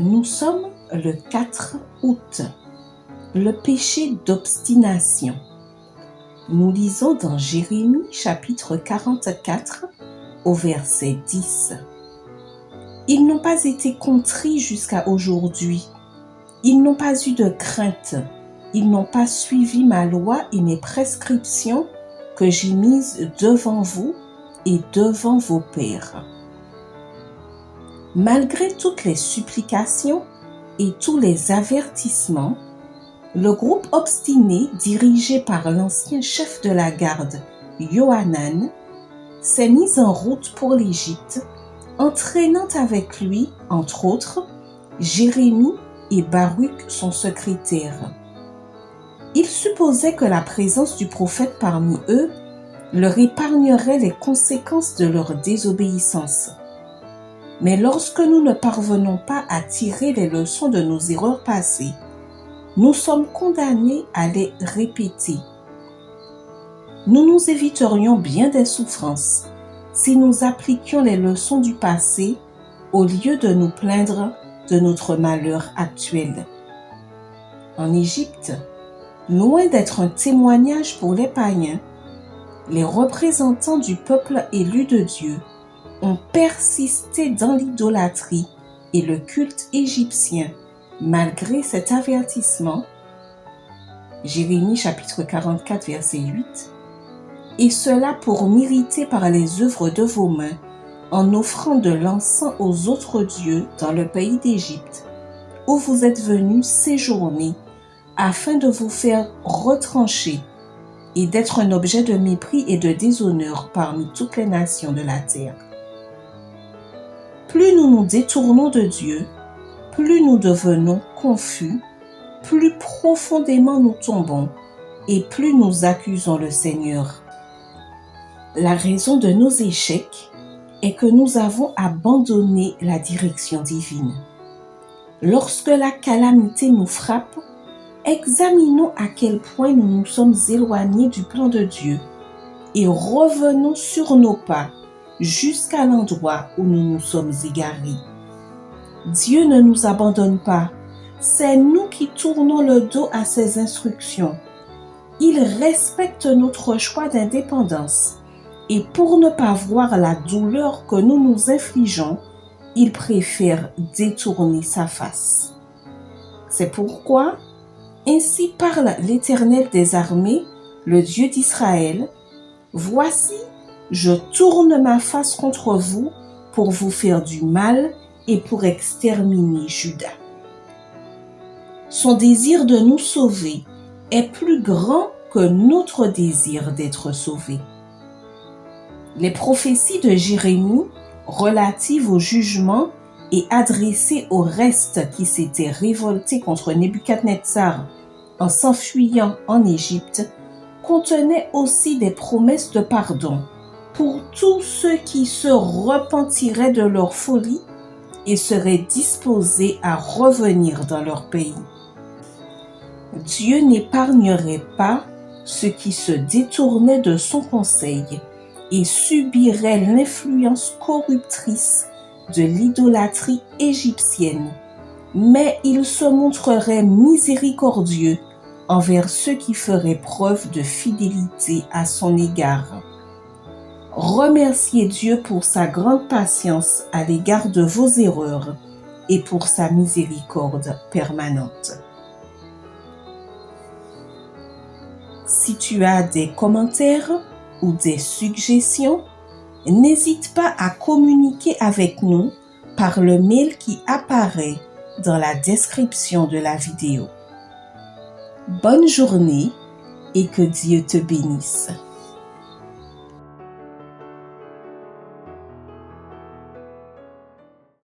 Nous sommes le 4 août, le péché d'obstination. Nous lisons dans Jérémie chapitre 44 au verset 10. Ils n'ont pas été contrits jusqu'à aujourd'hui. Ils n'ont pas eu de crainte. Ils n'ont pas suivi ma loi et mes prescriptions que j'ai mises devant vous et devant vos pères. Malgré toutes les supplications et tous les avertissements, le groupe obstiné dirigé par l'ancien chef de la garde, Yohanan, s'est mis en route pour l'Égypte, entraînant avec lui, entre autres, Jérémie et Baruch, son secrétaire. Ils supposaient que la présence du prophète parmi eux leur épargnerait les conséquences de leur désobéissance. Mais lorsque nous ne parvenons pas à tirer les leçons de nos erreurs passées, nous sommes condamnés à les répéter. Nous nous éviterions bien des souffrances si nous appliquions les leçons du passé au lieu de nous plaindre de notre malheur actuel. En Égypte, loin d'être un témoignage pour les païens, les représentants du peuple élu de Dieu ont persisté dans l'idolâtrie et le culte égyptien malgré cet avertissement. Jérémie chapitre 44 verset 8. Et cela pour m'irriter par les œuvres de vos mains en offrant de l'encens aux autres dieux dans le pays d'Égypte où vous êtes venus séjourner afin de vous faire retrancher et d'être un objet de mépris et de déshonneur parmi toutes les nations de la terre. Plus nous nous détournons de Dieu, plus nous devenons confus, plus profondément nous tombons et plus nous accusons le Seigneur. La raison de nos échecs est que nous avons abandonné la direction divine. Lorsque la calamité nous frappe, examinons à quel point nous nous sommes éloignés du plan de Dieu et revenons sur nos pas jusqu'à l'endroit où nous nous sommes égarés. Dieu ne nous abandonne pas, c'est nous qui tournons le dos à ses instructions. Il respecte notre choix d'indépendance et pour ne pas voir la douleur que nous nous infligeons, il préfère détourner sa face. C'est pourquoi, ainsi parle l'Éternel des armées, le Dieu d'Israël, « Voici, je tourne ma face contre vous pour vous faire du mal et pour exterminer Juda. » Son désir de nous sauver est plus grand que notre désir d'être sauvés. Les prophéties de Jérémie relatives au jugement et adressées au reste qui s'était révolté contre Nebuchadnezzar en s'enfuyant en Égypte contenaient aussi des promesses de pardon pour tous ceux qui se repentiraient de leur folie et seraient disposés à revenir dans leur pays. Dieu n'épargnerait pas ceux qui se détournaient de son conseil et subiraient l'influence corruptrice de l'idolâtrie égyptienne, mais il se montrerait miséricordieux envers ceux qui feraient preuve de fidélité à son égard. Remerciez Dieu pour sa grande patience à l'égard de vos erreurs et pour sa miséricorde permanente. Si tu as des commentaires ou des suggestions, n'hésite pas à communiquer avec nous par le mail qui apparaît dans la description de la vidéo. Bonne journée et que Dieu te bénisse.